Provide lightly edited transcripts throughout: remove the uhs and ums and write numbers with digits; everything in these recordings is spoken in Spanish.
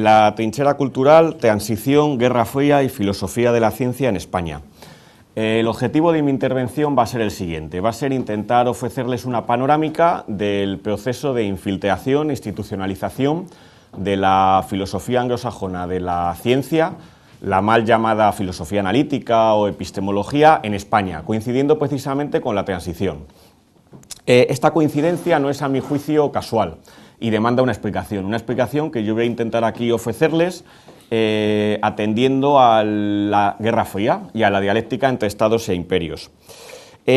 en la trinchera cultural, transición, Guerra Fría y filosofía de la ciencia en España. El objetivo de mi intervención va a ser el siguiente, va a ser intentar ofrecerles una panorámica del proceso de infiltración e institucionalización de la filosofía anglosajona de la ciencia, la mal llamada filosofía analítica o epistemología en España, coincidiendo precisamente con la transición. Esta coincidencia no es, a mi juicio, casual y demanda una explicación que yo voy a intentar aquí ofrecerles atendiendo a la Guerra Fría y a la dialéctica entre estados e imperios.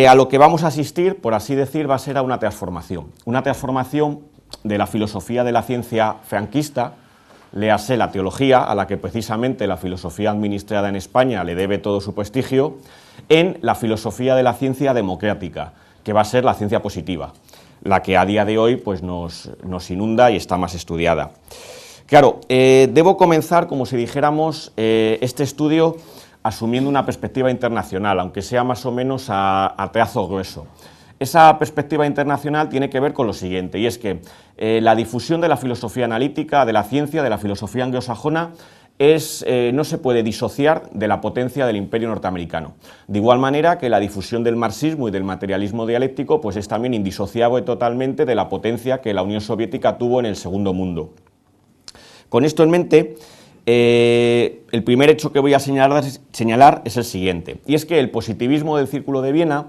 A lo que vamos a asistir, por así decir, va a ser a una transformación de la filosofía de la ciencia franquista, léase la teología, a la que precisamente la filosofía administrada en España le debe todo su prestigio, en la filosofía de la ciencia democrática, que va a ser la ciencia positiva, la que a día de hoy pues, nos inunda y está más estudiada. Claro, debo comenzar, como si dijéramos, este estudio asumiendo una perspectiva internacional, aunque sea más o menos a trazo grueso. Esa perspectiva internacional tiene que ver con lo siguiente, y es que la difusión de la filosofía analítica, de la ciencia, de la filosofía anglosajona, no se puede disociar de la potencia del imperio norteamericano. De igual manera que la difusión del marxismo y del materialismo dialéctico pues es también indisociable totalmente de la potencia que la Unión Soviética tuvo en el Segundo Mundo. Con esto en mente, el primer hecho que voy a señalar es el siguiente, y es que el positivismo del Círculo de Viena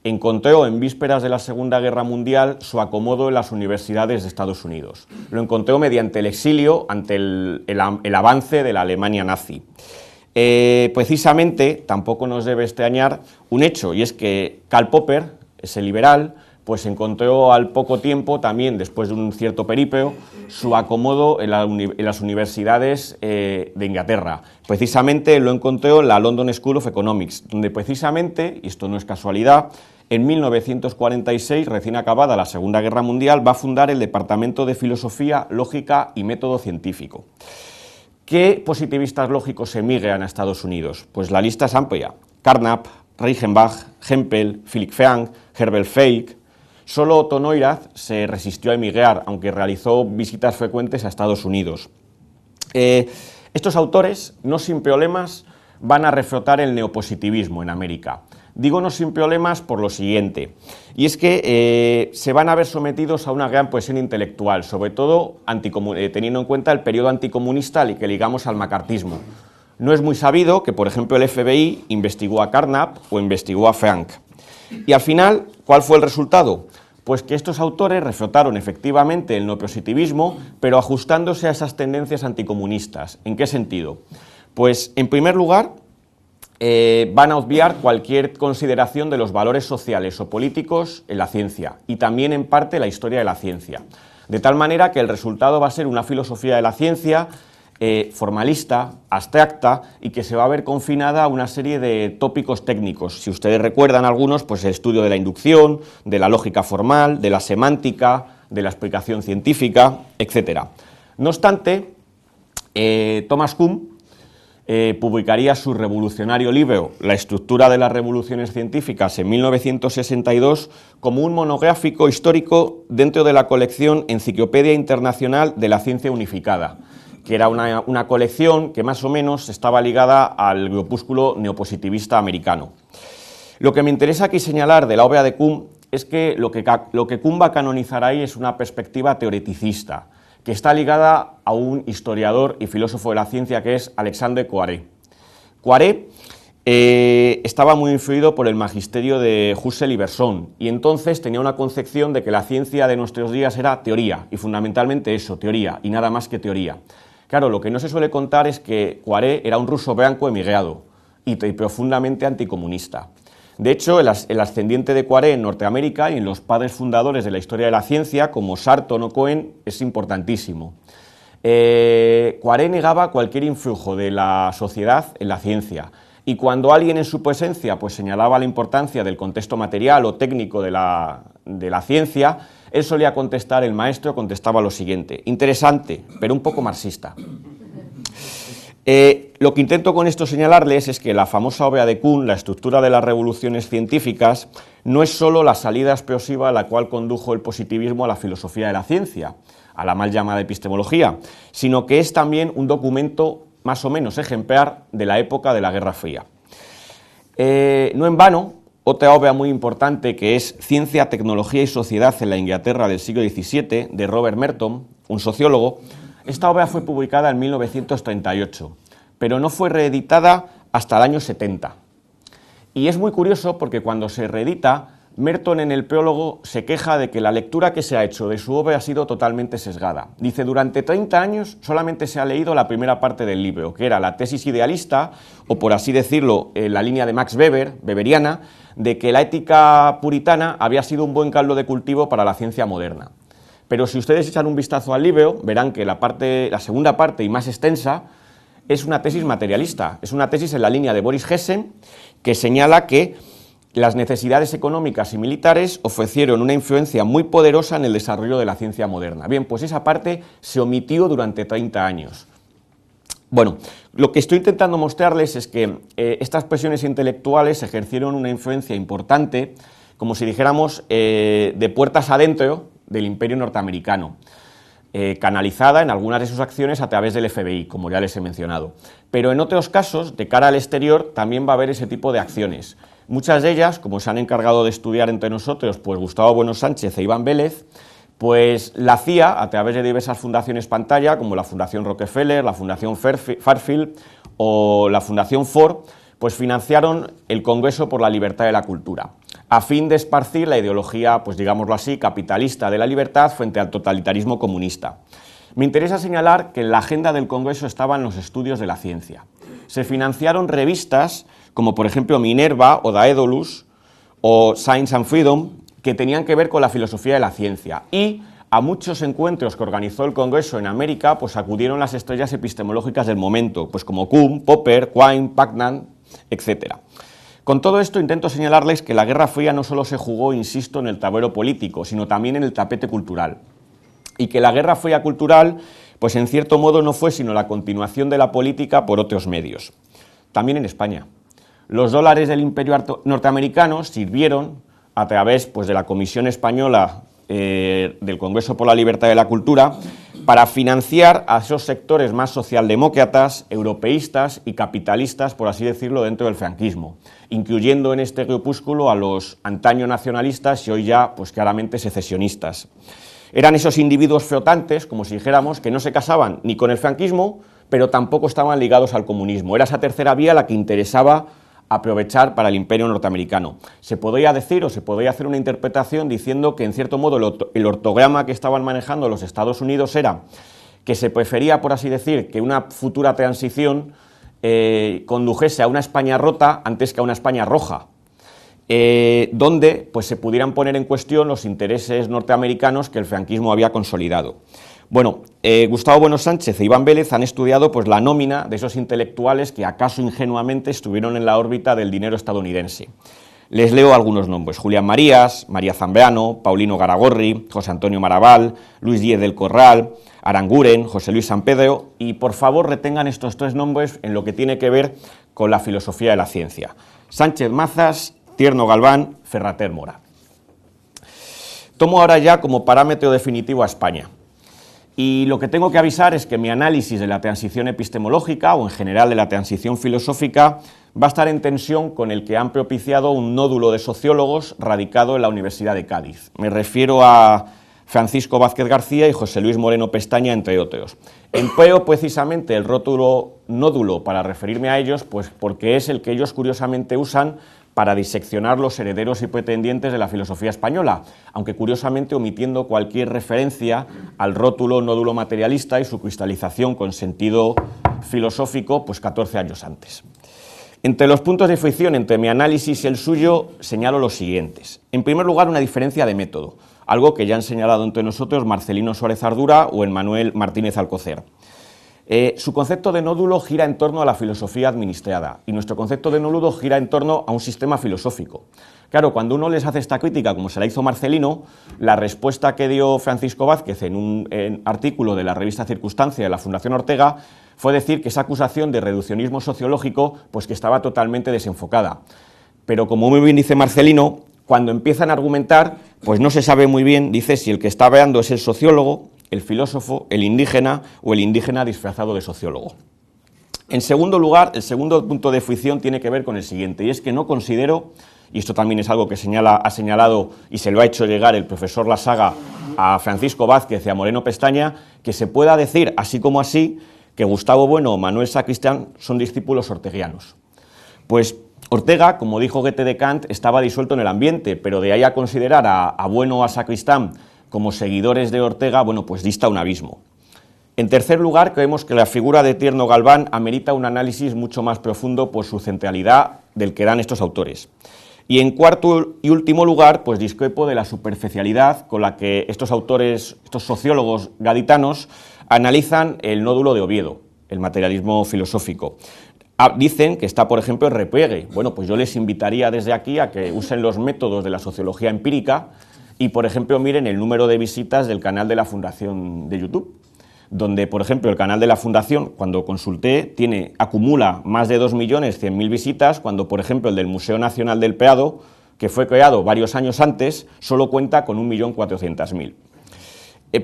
encontró en vísperas de la Segunda Guerra Mundial su acomodo en las universidades de Estados Unidos. Lo encontró mediante el exilio ante el avance de la Alemania nazi. Precisamente, tampoco nos debe extrañar un hecho, y es que Karl Popper, ese liberal, pues encontró al poco tiempo, también después de un cierto periplo, su acomodo en las universidades de Inglaterra. Precisamente lo encontró en la London School of Economics, donde precisamente, y esto no es casualidad, en 1946, recién acabada la Segunda Guerra Mundial, va a fundar el Departamento de Filosofía, Lógica y Método Científico. ¿Qué positivistas lógicos emigran a Estados Unidos? Pues la lista es amplia. Carnap, Reichenbach, Hempel, Philipp Frank, Herbert Feig. Solo Otto Neurath se resistió a emigrar, aunque realizó visitas frecuentes a Estados Unidos. Estos autores, no sin problemas, van a reflotar el neopositivismo en América. Digo no sin problemas por lo siguiente, y es que se van a ver sometidos a una gran presión intelectual, sobre todo teniendo en cuenta el periodo anticomunista al que ligamos al macartismo. No es muy sabido que, por ejemplo, el FBI investigó a Carnap o investigó a Frank. Y al final, ¿cuál fue el resultado? Pues que estos autores reflotaron efectivamente el neopositivismo, pero ajustándose a esas tendencias anticomunistas. ¿En qué sentido? Pues, en primer lugar, van a obviar cualquier consideración de los valores sociales o políticos en la ciencia, y también, en parte, la historia de la ciencia. De tal manera que el resultado va a ser una filosofía de la ciencia formalista, abstracta, y que se va a ver confinada a una serie de tópicos técnicos. Si ustedes recuerdan algunos, pues el estudio de la inducción, de la lógica formal, de la semántica, de la explicación científica, etc. No obstante, Thomas Kuhn publicaría su revolucionario libro La estructura de las revoluciones científicas en 1962 como un monográfico histórico dentro de la colección Enciclopedia Internacional de la Ciencia Unificada, que era una colección que más o menos estaba ligada al grupúsculo neopositivista americano. Lo que me interesa aquí señalar de la obra de Kuhn es que lo que Kuhn va a canonizar ahí es una perspectiva teoreticista, que está ligada a un historiador y filósofo de la ciencia que es Alexandre Poiré. Poiré estaba muy influido por el magisterio de Husserl y Bergson, y entonces tenía una concepción de que la ciencia de nuestros días era teoría, y fundamentalmente eso, teoría, y nada más que teoría. Claro, lo que no se suele contar es que Poiré era un ruso blanco emigrado y profundamente anticomunista. De hecho, el ascendiente de Poiré en Norteamérica y en los padres fundadores de la historia de la ciencia, como Sarton o Cohen, es importantísimo. Poiré negaba cualquier influjo de la sociedad en la ciencia, y cuando alguien en su presencia pues, señalaba la importancia del contexto material o técnico de la ciencia, él solía contestar, el maestro contestaba lo siguiente: interesante, pero un poco marxista. Lo que intento con esto señalarles es que la famosa obra de Kuhn, La estructura de las revoluciones científicas, no es solo la salida explosiva a la cual condujo el positivismo a la filosofía de la ciencia, a la mal llamada epistemología, sino que es también un documento más o menos ejemplar de la época de la Guerra Fría. No en vano, otra obra muy importante, que es Ciencia, Tecnología y Sociedad en la Inglaterra del siglo XVII, de Robert Merton, un sociólogo, esta obra fue publicada en 1938, pero no fue reeditada hasta el año 70. Y es muy curioso porque cuando se reedita, Merton en el prólogo se queja de que la lectura que se ha hecho de su obra ha sido totalmente sesgada. Dice, durante 30 años solamente se ha leído la primera parte del libro, que era la tesis idealista, o por así decirlo, la línea de Max Weber, weberiana, de que la ética puritana había sido un buen caldo de cultivo para la ciencia moderna. Pero si ustedes echan un vistazo al libro, verán que la segunda parte y más extensa es una tesis materialista, es una tesis en la línea de Boris Hessen, que señala que las necesidades económicas y militares ofrecieron una influencia muy poderosa en el desarrollo de la ciencia moderna. Bien, pues esa parte se omitió durante 30 años. Bueno, lo que estoy intentando mostrarles es que estas presiones intelectuales ejercieron una influencia importante, como si dijéramos, de puertas adentro del Imperio norteamericano, canalizada en algunas de sus acciones a través del FBI, como ya les he mencionado. Pero en otros casos, de cara al exterior, también va a haber ese tipo de acciones. Muchas de ellas, como se han encargado de estudiar entre nosotros, pues Gustavo Bueno Sánchez e Iván Vélez, pues la CIA, a través de diversas fundaciones pantalla, como la Fundación Rockefeller, la Fundación Fairfield o la Fundación Ford, pues financiaron el Congreso por la Libertad de la Cultura, a fin de esparcir la ideología, pues digámoslo así, capitalista de la libertad frente al totalitarismo comunista. Me interesa señalar que en la agenda del Congreso estaban los estudios de la ciencia. Se financiaron revistas como por ejemplo Minerva o Daedalus o Science and Freedom, que tenían que ver con la filosofía de la ciencia, y a muchos encuentros que organizó el Congreso en América, pues acudieron las estrellas epistemológicas del momento, pues como Kuhn, Popper, Quine, Putnam, etc. Con todo esto intento señalarles que la Guerra Fría no solo se jugó, insisto, en el tablero político, sino también en el tapete cultural, y que la Guerra Fría cultural, pues en cierto modo no fue sino la continuación de la política por otros medios. También en España. Los dólares del Imperio norteamericano sirvieron, a través pues, de la Comisión Española del Congreso por la Libertad de la Cultura, para financiar a esos sectores más socialdemócratas, europeístas y capitalistas, por así decirlo, dentro del franquismo, incluyendo en este grupúsculo a los antaño nacionalistas y hoy ya pues, claramente secesionistas. Eran esos individuos flotantes, como si dijéramos, que no se casaban ni con el franquismo, pero tampoco estaban ligados al comunismo. Era esa tercera vía la que interesaba aprovechar para el Imperio norteamericano. Se podría decir o se podría hacer una interpretación diciendo que en cierto modo el ortograma que estaban manejando los Estados Unidos era que se prefería, por así decir, que una futura transición condujese a una España rota antes que a una España roja, donde pues, se pudieran poner en cuestión los intereses norteamericanos que el franquismo había consolidado. Bueno, Gustavo Bueno Sánchez e Iván Vélez han estudiado pues, la nómina de esos intelectuales que acaso ingenuamente estuvieron en la órbita del dinero estadounidense. Les leo algunos nombres: Julián Marías, María Zambrano, Paulino Garagorri, José Antonio Maraval, Luis Díez del Corral, Aranguren, José Luis San Pedro, y por favor retengan estos tres nombres en lo que tiene que ver con la filosofía de la ciencia: Sánchez Mazas, Tierno Galván, Ferrater Mora. Tomo ahora ya como parámetro definitivo a España. Y lo que tengo que avisar es que mi análisis de la transición epistemológica, o en general de la transición filosófica, va a estar en tensión con el que han propiciado un nódulo de sociólogos radicado en la Universidad de Cádiz. Me refiero a Francisco Vázquez García y José Luis Moreno Pestaña, entre otros. Empleo precisamente el rótulo nódulo para referirme a ellos, pues porque es el que ellos curiosamente usan para diseccionar los herederos y pretendientes de la filosofía española, aunque curiosamente omitiendo cualquier referencia al rótulo nódulo materialista y su cristalización con sentido filosófico pues 14 años antes. Entre los puntos de fricción entre mi análisis y el suyo señalo los siguientes. En primer lugar, una diferencia de método, algo que ya han señalado entre nosotros Marcelino Suárez Ardura o Emmanuel Martínez Alcocer. Su concepto de nódulo gira en torno a la filosofía administrada y nuestro concepto de nódulo gira en torno a un sistema filosófico. Claro, cuando uno les hace esta crítica, como se la hizo Marcelino, la respuesta que dio Francisco Vázquez en un artículo de la revista Circunstancia de la Fundación Ortega fue decir que esa acusación de reduccionismo sociológico pues que estaba totalmente desenfocada. Pero como muy bien dice Marcelino, cuando empiezan a argumentar, pues no se sabe muy bien, dice, si el que está hablando es el sociólogo, el filósofo, el indígena o el indígena disfrazado de sociólogo. En segundo lugar, el segundo punto de fricción tiene que ver con el siguiente, y es que no considero, y esto también es algo que ha señalado y se lo ha hecho llegar el profesor Lasaga a Francisco Vázquez y a Moreno Pestaña, que se pueda decir, así como así, que Gustavo Bueno o Manuel Sacristán son discípulos orteguianos. Pues Ortega, como dijo Goethe de Kant, estaba disuelto en el ambiente, pero de ahí a considerar a Bueno o a Sacristán como seguidores de Ortega, bueno, pues dista un abismo. En tercer lugar, creemos que la figura de Tierno Galván amerita un análisis mucho más profundo por su centralidad del que dan estos autores. Y en cuarto y último lugar, pues discrepo de la superficialidad con la que estos autores, estos sociólogos gaditanos, analizan el nódulo de Oviedo, el materialismo filosófico. Dicen que está, por ejemplo, el repliegue. Bueno, pues yo les invitaría desde aquí a que usen los métodos de la sociología empírica y, por ejemplo, miren el número de visitas del canal de la Fundación de YouTube, donde, por ejemplo, el canal de la Fundación, cuando consulté, acumula más de 2.100.000 visitas, cuando, por ejemplo, el del Museo Nacional del Prado, que fue creado varios años antes, solo cuenta con 1.400.000.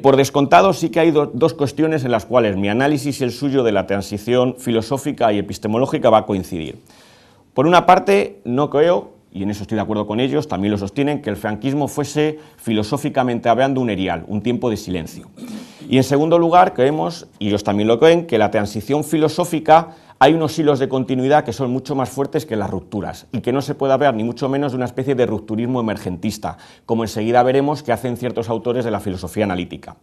Por descontado, sí que hay dos cuestiones en las cuales mi análisis y el suyo de la transición filosófica y epistemológica va a coincidir. Por una parte, no creo, y en eso estoy de acuerdo con ellos, también lo sostienen, que el franquismo fuese filosóficamente hablando un erial, un tiempo de silencio. Y en segundo lugar, creemos, y ellos también lo creen, que la transición filosófica hay unos hilos de continuidad que son mucho más fuertes que las rupturas y que no se puede hablar ni mucho menos de una especie de rupturismo emergentista, como enseguida veremos que hacen ciertos autores de la filosofía analítica.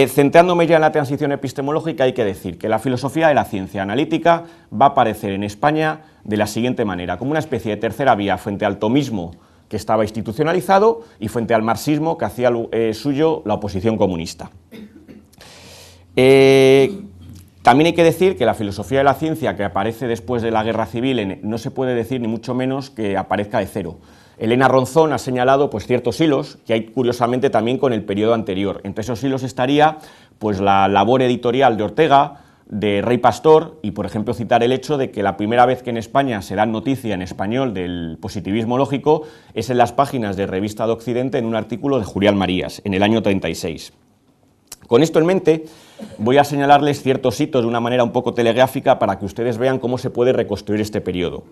Centrándome ya en la transición epistemológica, hay que decir que la filosofía de la ciencia analítica va a aparecer en España de la siguiente manera, como una especie de tercera vía frente al tomismo que estaba institucionalizado y frente al marxismo que hacía suyo la oposición comunista. También hay que decir que la filosofía de la ciencia que aparece después de la Guerra Civil no se puede decir ni mucho menos que aparezca de cero. Elena Ronzón ha señalado pues, ciertos hilos que hay curiosamente también con el periodo anterior. Entre esos hilos estaría pues, la labor editorial de Ortega, de Rey Pastor y, por ejemplo, citar el hecho de que la primera vez que en España se da noticia en español del positivismo lógico es en las páginas de Revista de Occidente en un artículo de Julián Marías, en el año 36. Con esto en mente, voy a señalarles ciertos hitos de una manera un poco telegráfica para que ustedes vean cómo se puede reconstruir este periodo.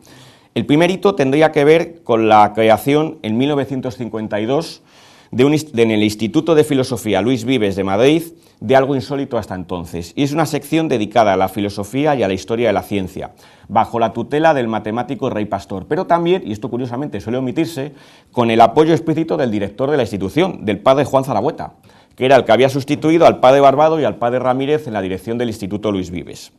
El primer hito tendría que ver con la creación en 1952 en el Instituto de Filosofía Luis Vives de Madrid de algo insólito hasta entonces, y es una sección dedicada a la filosofía y a la historia de la ciencia, bajo la tutela del matemático Rey Pastor, pero también, y esto curiosamente suele omitirse, con el apoyo explícito del director de la institución, del padre Juan Zaragoeta, que era el que había sustituido al padre Barbado y al padre Ramírez en la dirección del Instituto Luis Vives.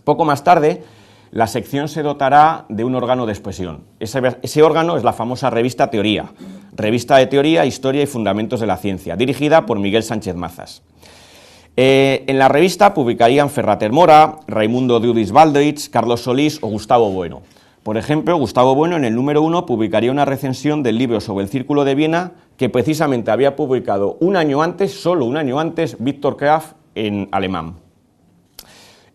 Poco más tarde, la sección se dotará de un órgano de expresión. Ese órgano es la famosa revista Teoría, revista de teoría, historia y fundamentos de la ciencia, dirigida por Miguel Sánchez Mazas. En la revista publicarían Ferrater Mora, Raimundo Dudis Baldrich, Carlos Solís o Gustavo Bueno. Por ejemplo, Gustavo Bueno en el número 1 publicaría una recensión del libro sobre el Círculo de Viena que precisamente había publicado solo un año antes, Viktor Kraft en alemán.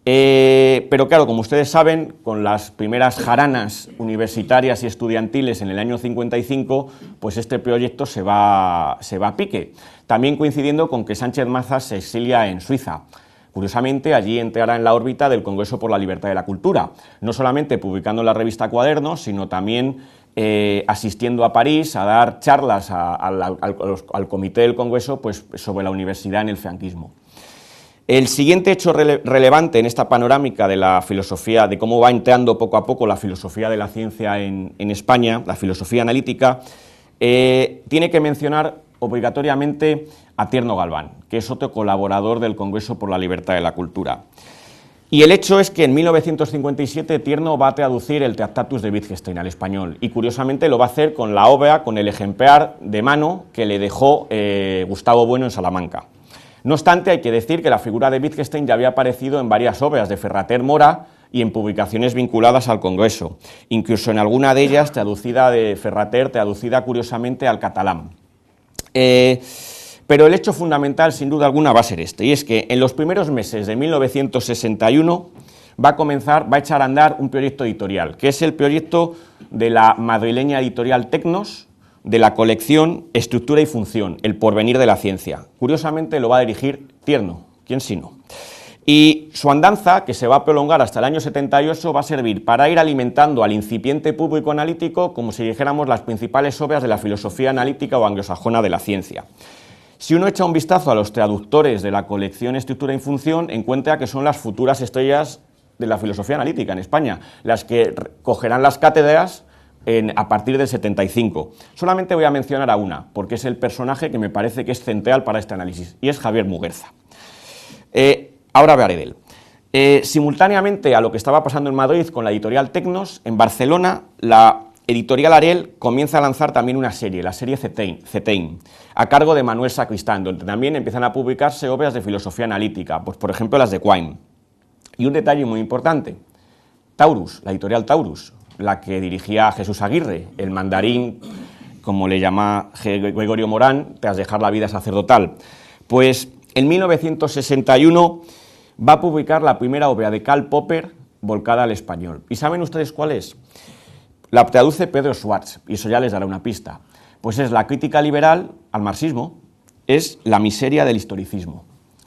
Pero claro, como ustedes saben, con las primeras jaranas universitarias y estudiantiles en el año 55, pues este proyecto se va a pique, también coincidiendo con que Sánchez Mazas se exilia en Suiza. Curiosamente, allí entrará en la órbita del Congreso por la Libertad de la Cultura, no solamente publicando la revista Cuadernos, sino también asistiendo a París a dar charlas al comité del Congreso pues, sobre la universidad en el franquismo. El siguiente hecho relevante en esta panorámica de la filosofía, de cómo va entrando poco a poco la filosofía de la ciencia en España, la filosofía analítica, tiene que mencionar obligatoriamente a Tierno Galván, que es otro colaborador del Congreso por la Libertad de la Cultura. Y el hecho es que en 1957 Tierno va a traducir el Tractatus de Wittgenstein al español, y curiosamente lo va a hacer con la obra, con el ejemplar de mano que le dejó Gustavo Bueno en Salamanca. No obstante, hay que decir que la figura de Wittgenstein ya había aparecido en varias obras de Ferrater Mora y en publicaciones vinculadas al Congreso, incluso en alguna de ellas traducida de Ferrater, traducida curiosamente al catalán. Pero el hecho fundamental, sin duda alguna, va a ser este, y es que en los primeros meses de 1961 va a echar a andar un proyecto editorial, que es el proyecto de la madrileña editorial Tecnos, de la colección Estructura y Función, el porvenir de la ciencia. Curiosamente lo va a dirigir Tierno, ¿quién si no? Y su andanza, que se va a prolongar hasta el año 78, va a servir para ir alimentando al incipiente público analítico, como si dijéramos las principales obras de la filosofía analítica o anglosajona de la ciencia. Si uno echa un vistazo a los traductores de la colección Estructura y Función, encuentra que son las futuras estrellas de la filosofía analítica en España, las que cogerán las cátedras a partir del 75. Solamente voy a mencionar a una, porque es el personaje que me parece que es central para este análisis, y es Javier Muguerza. Ahora hablaré de él. Simultáneamente a lo que estaba pasando en Madrid con la editorial Tecnos, en Barcelona la editorial Ariel comienza a lanzar también una serie, la serie Cetein, a cargo de Manuel Sacristán, donde también empiezan a publicarse obras de filosofía analítica, pues por ejemplo las de Quine. Y un detalle muy importante, Taurus, la editorial Taurus, la que dirigía Jesús Aguirre, el mandarín, como le llama Gregorio Morán, tras dejar la vida sacerdotal. Pues en 1961 va a publicar la primera obra de Karl Popper volcada al español. ¿Y saben ustedes cuál es? La traduce Pedro Schwartz, y eso ya les dará una pista. Pues es la crítica liberal al marxismo, es la miseria del historicismo.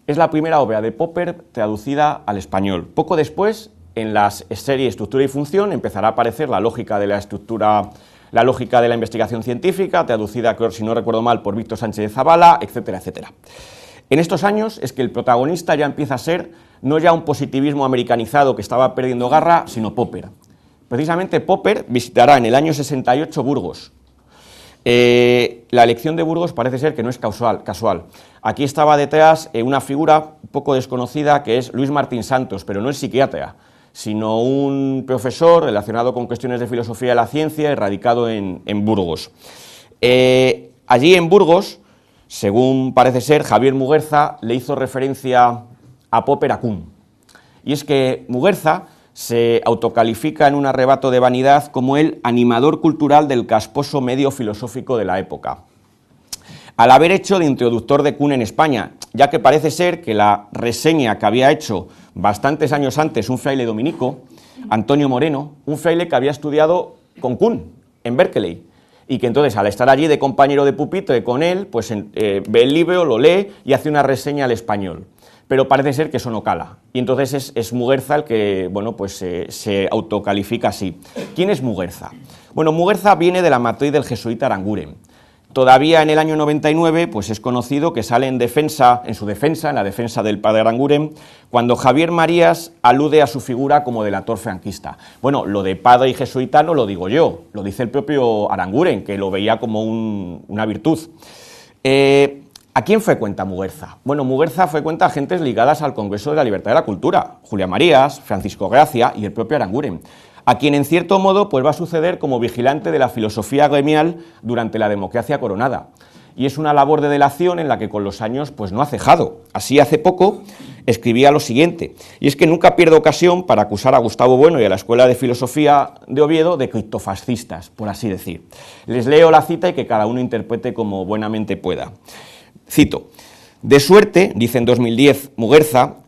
Es la primera obra de Popper traducida al español. Poco después, en las series Estructura y Función, empezará a aparecer la lógica de la estructura, la lógica de la investigación científica, traducida, si no recuerdo mal, por Víctor Sánchez de Zabala, etcétera, etcétera. En estos años es que el protagonista ya empieza a ser no ya un positivismo americanizado que estaba perdiendo garra, sino Popper. Precisamente Popper visitará en el año 68 Burgos. La elección de Burgos parece ser que no es casual. Aquí estaba detrás una figura poco desconocida que es Luis Martín Santos, pero no es psiquiatra, sino un profesor relacionado con cuestiones de filosofía de la ciencia y radicado en Burgos. Allí en Burgos, según parece ser, Javier Muguerza le hizo referencia a Popper a Kuhn. Y es que Muguerza se autocalifica en un arrebato de vanidad como el animador cultural del casposo medio filosófico de la época, al haber hecho de introductor de Kuhn en España, ya que parece ser que la reseña que había hecho bastantes años antes un fraile dominico, Antonio Moreno, un fraile que había estudiado con Kuhn en Berkeley, y que entonces al estar allí de compañero de pupitre con él, pues ve el libro, lo lee y hace una reseña al español. Pero parece ser que eso no cala, y entonces es Muguerza el que, bueno, pues se autocalifica así. ¿Quién es Muguerza? Bueno, Muguerza viene de la matriz del jesuita Aranguren. Todavía en el año 99, pues es conocido que sale en la defensa del padre Aranguren, cuando Javier Marías alude a su figura como delator franquista. Bueno, lo de padre y jesuita no lo digo yo, lo dice el propio Aranguren, que lo veía como una virtud. ¿A quién frecuenta Muguerza? Bueno, Muguerza frecuenta a gentes ligadas al Congreso de la Libertad de la Cultura, Julia Marías, Francisco Gracia y el propio Aranguren, a quien en cierto modo pues va a suceder como vigilante de la filosofía gremial durante la democracia coronada. Y es una labor de delación en la que con los años pues no ha cejado. Así hace poco escribía lo siguiente, y es que nunca pierdo ocasión para acusar a Gustavo Bueno y a la Escuela de Filosofía de Oviedo de criptofascistas, por así decir. Les leo la cita y que cada uno interprete como buenamente pueda. Cito: de suerte, dice en 2010 Muguerza,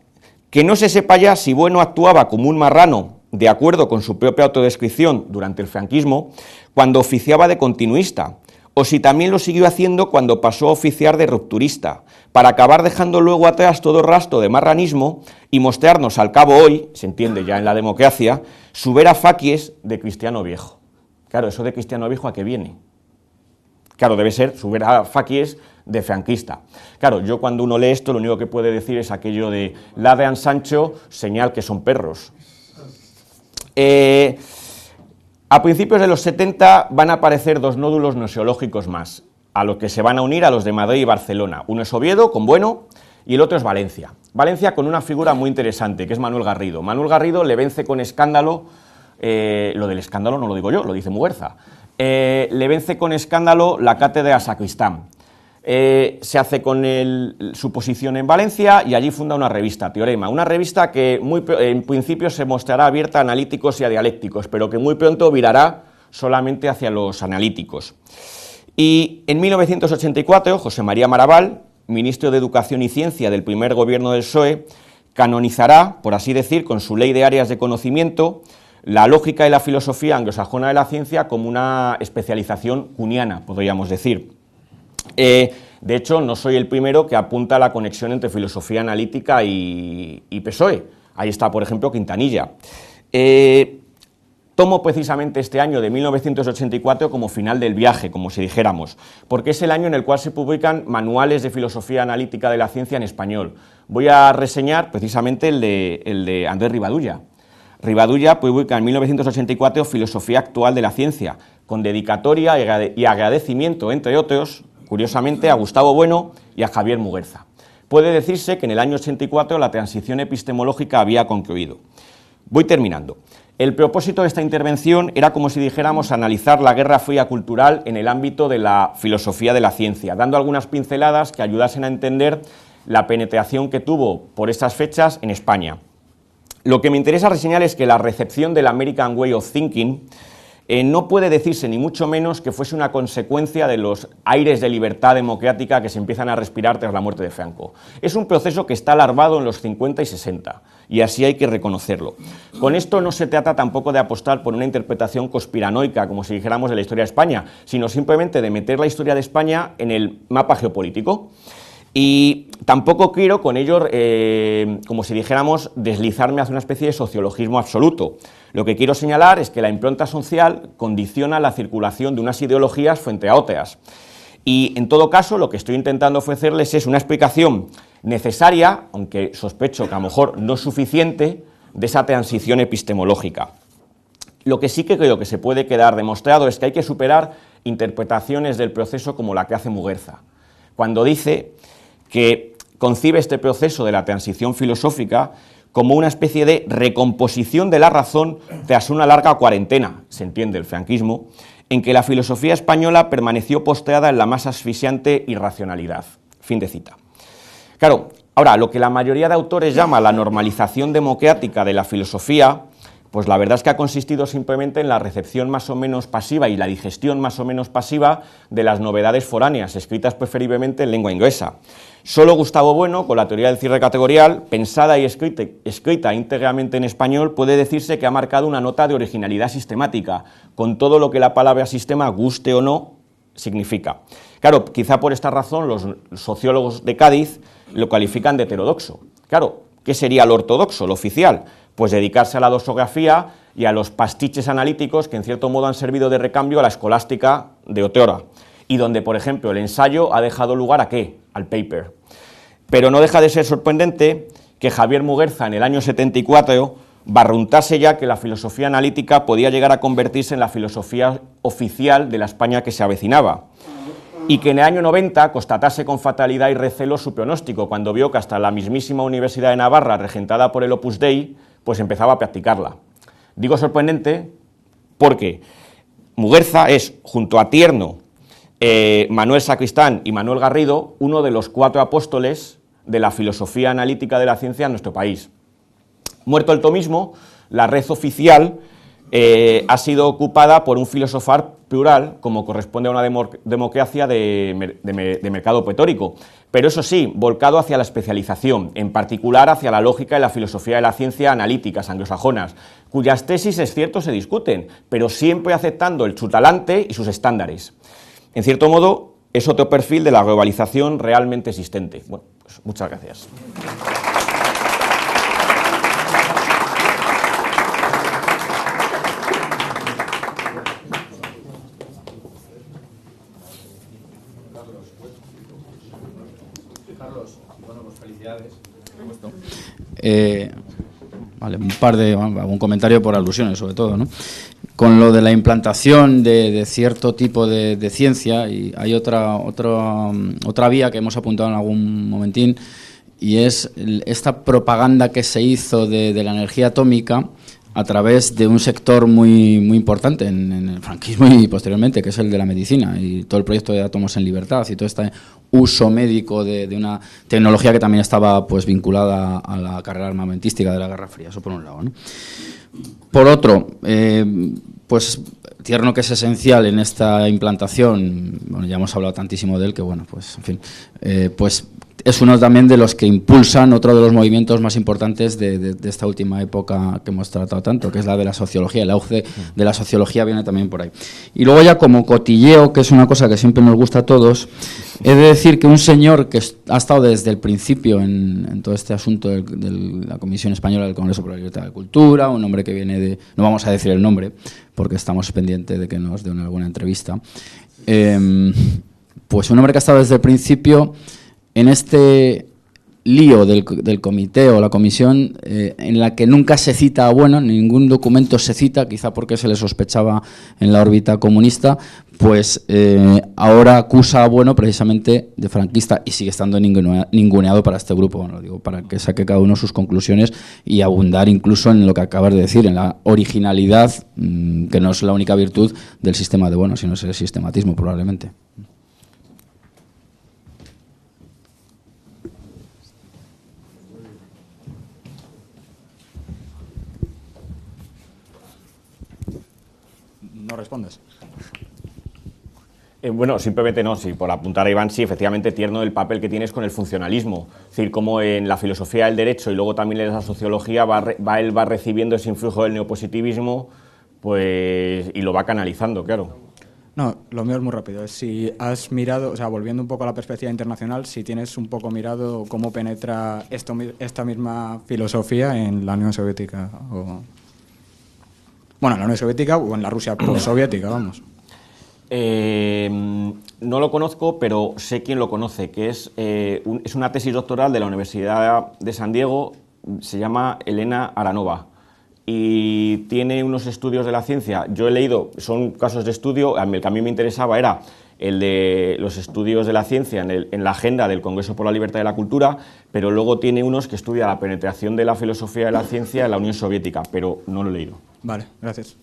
que no se sepa ya si Bueno actuaba como un marrano, de acuerdo con su propia autodescripción durante el franquismo, cuando oficiaba de continuista, o si también lo siguió haciendo cuando pasó a oficiar de rupturista, para acabar dejando luego atrás todo rastro de marranismo y mostrarnos al cabo hoy, se entiende ya en la democracia, su vera facies de cristiano viejo. Claro, eso de cristiano viejo, ¿a qué viene? Claro, debe ser su vera facies de franquista. Claro, yo cuando uno lee esto, lo único que puede decir es aquello de ladran Sancho, señal que son perros. A principios de los 70 van a aparecer dos nódulos gnoseológicos más, a los que se van a unir a los de Madrid y Barcelona. Uno es Oviedo, con Bueno, y el otro es Valencia. Valencia con una figura muy interesante, que es Manuel Garrido. Manuel Garrido le vence con escándalo, lo del escándalo no lo digo yo, lo dice Muguerza, le vence con escándalo la cátedra a Sacristán. Se hace con su posición en Valencia y allí funda una revista, Teorema, una revista que en principio se mostrará abierta a analíticos y a dialécticos, pero que muy pronto virará solamente hacia los analíticos. Y en 1984, José María Maraval, ministro de Educación y Ciencia del primer gobierno del PSOE, canonizará, por así decir, con su ley de áreas de conocimiento, la lógica y la filosofía anglosajona de la ciencia como una especialización kuhniana, podríamos decir. De hecho, no soy el primero que apunta a la conexión entre filosofía analítica y PSOE. Ahí está, por ejemplo, Quintanilla. Tomo precisamente este año de 1984 como final del viaje, como si dijéramos, porque es el año en el cual se publican manuales de filosofía analítica de la ciencia en español. Voy a reseñar precisamente el de Andrés Rivadulla. Rivadulla publica en 1984 Filosofía actual de la ciencia, con dedicatoria y agradecimiento, entre otros, curiosamente, a Gustavo Bueno y a Javier Muguerza. Puede decirse que en el año 84 la transición epistemológica había concluido. Voy terminando. El propósito de esta intervención era, como si dijéramos, analizar la Guerra Fría cultural en el ámbito de la filosofía de la ciencia, dando algunas pinceladas que ayudasen a entender la penetración que tuvo por estas fechas en España. Lo que me interesa reseñar es que la recepción del American Way of Thinking no puede decirse ni mucho menos que fuese una consecuencia de los aires de libertad democrática que se empiezan a respirar tras la muerte de Franco. Es un proceso que está larvado en los 50 y 60, y así hay que reconocerlo. Con esto no se trata tampoco de apostar por una interpretación conspiranoica, como si dijéramos, de la historia de España, sino simplemente de meter la historia de España en el mapa geopolítico. Y tampoco quiero con ello, como si dijéramos, deslizarme hacia una especie de sociologismo absoluto. Lo que quiero señalar es que la impronta social condiciona la circulación de unas ideologías frente a otras. Y, en todo caso, lo que estoy intentando ofrecerles es una explicación necesaria, aunque sospecho que a lo mejor no suficiente, de esa transición epistemológica. Lo que sí que creo que se puede quedar demostrado es que hay que superar interpretaciones del proceso como la que hace Muguerza, cuando dice que concibe este proceso de la transición filosófica como una especie de recomposición de la razón tras una larga cuarentena, se entiende el franquismo, en que la filosofía española permaneció postrada en la más asfixiante irracionalidad. Fin de cita. Claro, ahora, lo que la mayoría de autores llama la normalización democrática de la filosofía, pues la verdad es que ha consistido simplemente en la recepción más o menos pasiva y la digestión más o menos pasiva de las novedades foráneas, escritas preferiblemente en lengua inglesa. Solo Gustavo Bueno, con la teoría del cierre categorial, pensada y escrita íntegramente en español, puede decirse que ha marcado una nota de originalidad sistemática, con todo lo que la palabra sistema, guste o no, significa. Claro, quizá por esta razón los sociólogos de Cádiz lo califican de heterodoxo. Claro, ¿qué sería lo ortodoxo, lo oficial? Pues dedicarse a la dosografía y a los pastiches analíticos que en cierto modo han servido de recambio a la escolástica de otrora, y donde, por ejemplo, el ensayo ha dejado lugar ¿a qué? Al paper. Pero no deja de ser sorprendente que Javier Muguerza en el año 74 barruntase ya que la filosofía analítica podía llegar a convertirse en la filosofía oficial de la España que se avecinaba, y que en el año 90 constatase con fatalidad y recelo su pronóstico, cuando vio que hasta la mismísima Universidad de Navarra, regentada por el Opus Dei, pues empezaba a practicarla. Digo sorprendente porque Muguerza es, junto a Tierno, Manuel Sacristán y Manuel Garrido, uno de los 4 apóstoles de la filosofía analítica de la ciencia en nuestro país. Muerto el tomismo, la red oficial ha sido ocupada por un filosofar plural, como corresponde a una democracia de mercado pletórico, pero eso sí, volcado hacia la especialización, en particular hacia la lógica y la filosofía de la ciencia analíticas anglosajonas, cuyas tesis, es cierto, se discuten, pero siempre aceptando su talante y sus estándares. En cierto modo, es otro perfil de la globalización realmente existente. Bueno, pues muchas gracias. Carlos, bueno, pues felicidades. Vale, un comentario por alusiones, sobre todo, ¿no? Con lo de la implantación de cierto tipo de ciencia, y hay otra vía que hemos apuntado en algún momentín, y es esta propaganda que se hizo de la energía atómica a través de un sector muy importante en el franquismo y posteriormente, que es el de la medicina, y todo el proyecto de átomos en libertad y todo este uso médico de una tecnología que también estaba pues vinculada a la carrera armamentística de la Guerra Fría. Eso por un lado, ¿no? Por otro, pues Tierno, que es esencial en esta implantación, bueno, ya hemos hablado tantísimo de él que, bueno, pues en fin, pues es uno también de los que impulsan otro de los movimientos más importantes de esta última época que hemos tratado tanto, que es la de la sociología. El auge de la sociología viene también por ahí. Y luego ya como cotilleo, que es una cosa que siempre nos gusta a todos, he de decir que un señor que ha estado desde el principio en todo este asunto de la Comisión Española del Congreso por la Libertad de la Cultura, un hombre que viene de... No vamos a decir el nombre, porque estamos pendientes de que nos den alguna entrevista. Pues un hombre que ha estado desde el principio en este lío del comité o la comisión, en la que nunca se cita, bueno, ningún documento se cita, quizá porque se le sospechaba en la órbita comunista, pues ahora acusa a Bueno precisamente de franquista y sigue estando ninguneado para este grupo. Bueno, lo digo para que saque cada uno sus conclusiones y abundar incluso en lo que acabas de decir, en la originalidad, que no es la única virtud del sistema de Bueno, sino es el sistematismo probablemente. No respondes. Bueno, simplemente no, sí, por apuntar a Iván, sí, efectivamente, Tierno el papel que tienes con el funcionalismo. Es decir, como en la filosofía del derecho y luego también en la sociología él va recibiendo ese influjo del neopositivismo, pues, y lo va canalizando, claro. No, lo mío es muy rápido. Si has mirado, o sea, volviendo un poco a la perspectiva internacional, si tienes un poco mirado cómo penetra esta misma filosofía en la Unión Soviética o... Bueno, en la Unión Soviética o en la Rusia postsoviética, vamos. No lo conozco, pero sé quién lo conoce, que es una tesis doctoral de la Universidad de San Diego, se llama Elena Aranova, y tiene unos estudios de la ciencia. Yo he leído, son casos de estudio, el que a mí me interesaba era el de los estudios de la ciencia en la agenda del Congreso por la Libertad y la Cultura, pero luego tiene unos que estudia la penetración de la filosofía de la ciencia en la Unión Soviética, pero no lo he leído. Vale, gracias.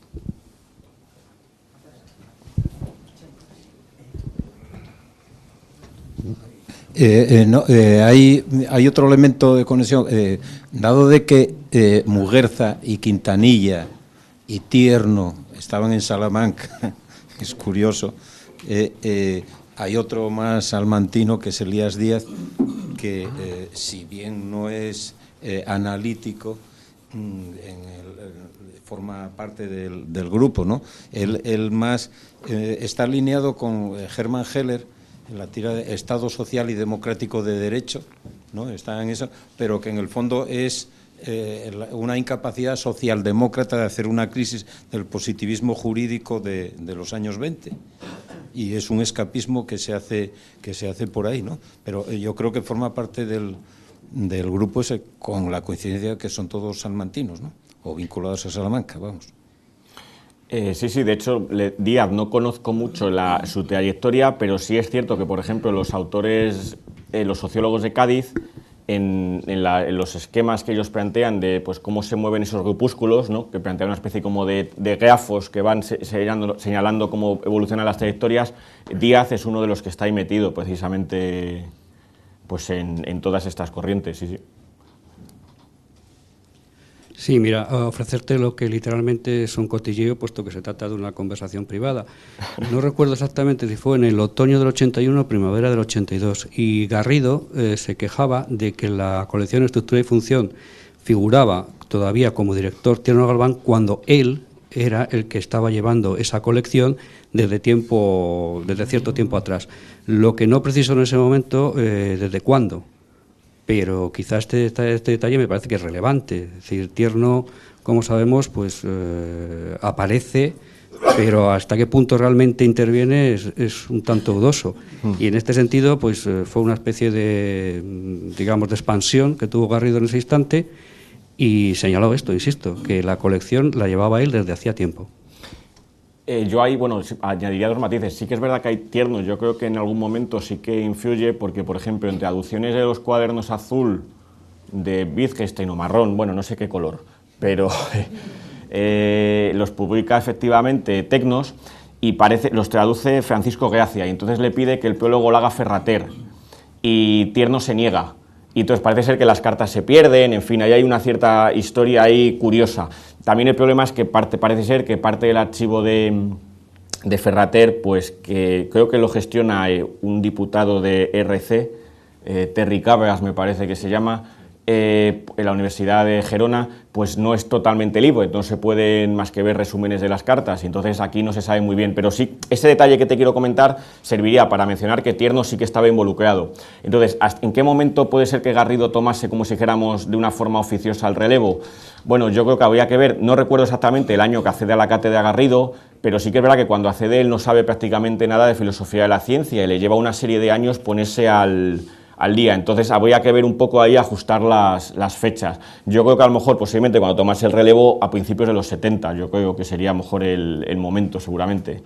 Hay otro elemento de conexión. Dado de que Muguerza y Quintanilla y Tierno estaban en Salamanca, es curioso, hay otro más salmantino que es Elías Díaz, que si bien no es analítico, forma parte del grupo, ¿no? Él más está alineado con Hermann Heller en la tira de Estado Social y Democrático de Derecho, ¿no? Está en eso, pero que en el fondo es una incapacidad socialdemócrata de hacer una crisis del positivismo jurídico de los años 20. Y es un escapismo que se hace por ahí, ¿no? Pero yo creo que forma parte del grupo ese, con la coincidencia que son todos salmantinos, ¿no? O vinculados a Salamanca, vamos. Sí, de hecho, Díaz no conozco mucho su trayectoria, pero sí es cierto que, por ejemplo, los autores, los sociólogos de Cádiz, en los esquemas que ellos plantean de pues cómo se mueven esos grupúsculos, ¿no? Que plantean una especie como de grafos que van señalando cómo evolucionan las trayectorias, Díaz es uno de los que está ahí metido precisamente pues en todas estas corrientes, sí. Sí, mira, a ofrecerte lo que literalmente es un cotilleo, puesto que se trata de una conversación privada. No recuerdo exactamente si fue en el otoño del 81 o primavera del 82, y Garrido se quejaba de que la colección Estructura y Función figuraba todavía como director Tierno Galván cuando él era el que estaba llevando esa colección desde cierto tiempo atrás. Lo que no precisó en ese momento, desde cuándo. Pero quizá este detalle me parece que es relevante. Es decir, Tierno, como sabemos, pues aparece, pero hasta qué punto realmente interviene es un tanto dudoso. Y en este sentido, pues fue una especie de, digamos, de expansión que tuvo Garrido en ese instante y señaló esto, insisto, que la colección la llevaba él desde hacía tiempo. Yo ahí, bueno, añadiría dos matices. Sí que es verdad que hay Tiernos, yo creo que en algún momento sí que influye, porque, por ejemplo, en traducciones de los cuadernos azul de Wittgenstein o marrón, bueno, no sé qué color, pero los publica efectivamente Tecnos y los traduce Francisco Gracia, y entonces le pide que el prólogo lo haga Ferrater, y Tierno se niega. Y entonces parece ser que las cartas se pierden, en fin, ahí hay una cierta historia ahí curiosa. También el problema es que parece ser que parte del archivo de Ferrater, pues que creo que lo gestiona un diputado de RC, Terry Cabras me parece que se llama, en la Universidad de Gerona, pues no es totalmente libre, no se pueden más que ver resúmenes de las cartas, y entonces aquí no se sabe muy bien, pero sí, ese detalle que te quiero comentar serviría para mencionar que Tierno sí que estaba involucrado. Entonces, ¿en qué momento puede ser que Garrido tomase, como si dijéramos, de una forma oficiosa el relevo? Bueno, yo creo que habría que ver, no recuerdo exactamente el año que accede a la cátedra Garrido, pero sí que es verdad que cuando accede él no sabe prácticamente nada de filosofía de la ciencia y le lleva una serie de años ponerse al día, entonces habría que ver un poco ahí, ajustar las fechas. Yo creo que a lo mejor posiblemente cuando tomase el relevo a principios de los 70, yo creo que sería mejor el momento seguramente.